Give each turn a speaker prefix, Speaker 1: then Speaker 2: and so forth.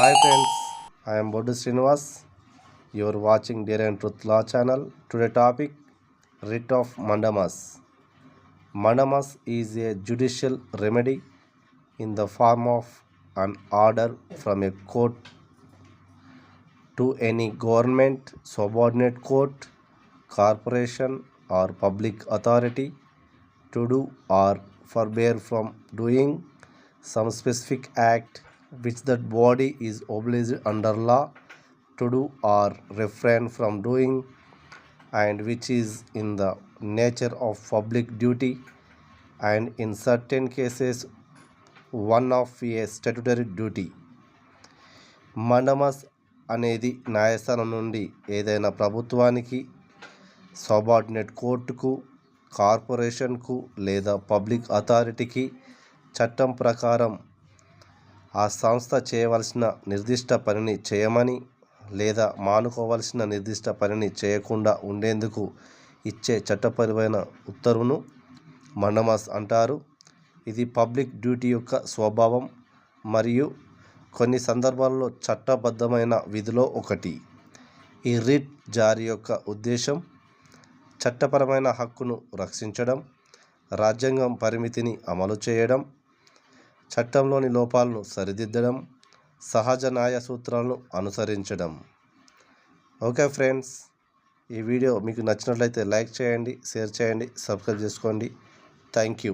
Speaker 1: Hi friends, I am Boddu Srinivas. You are watching Dare and Truth Law channel. Today topic Writ of Mandamus. Mandamus is a judicial remedy in the form of an order from a court to any government, subordinate court, corporation or public authority to do or forbear from doing some specific act which that body is obliged under law to do or refrain from doing, and which is in the nature of public duty, and in certain cases one of a statutory duty. మండమస్ అనేది న్యాయస్థానం నుండి ఏదైనా ప్రభుత్వానికి, subordinate కోర్టుకు, కార్పొరేషన్కు లేదా public అథారిటీకి చట్టం ప్రకారం ఆ సంస్థ చేయవలసిన నిర్దిష్ట పనిని చేయమని లేదా మానుకోవలసిన నిర్దిష్ట పనిని చేయకుండా ఉండేందుకు ఇచ్చే చట్టపరమైన ఉత్తర్వును మండమస్ అంటారు. ఇది పబ్లిక్ డ్యూటీ యొక్క స్వభావం మరియు కొన్ని సందర్భాల్లో చట్టబద్ధమైన విధిలో ఒకటి. ఈ రిట్ జారీ యొక్క ఉద్దేశం చట్టపరమైన హక్కును రక్షించడం, రాజ్యాంగం పరిమితిని అమలు చేయడం, చట్టంలోని లోపాలను సరిదిద్దడం, సహజ న్యాయ సూత్రాలను అనుసరించడం. ఓకే ఫ్రెండ్స్, ఈ వీడియో మీకు నచ్చినట్లయితే లైక్ చేయండి, షేర్ చేయండి, సబ్స్క్రైబ్ చేసుకోండి. Thank you.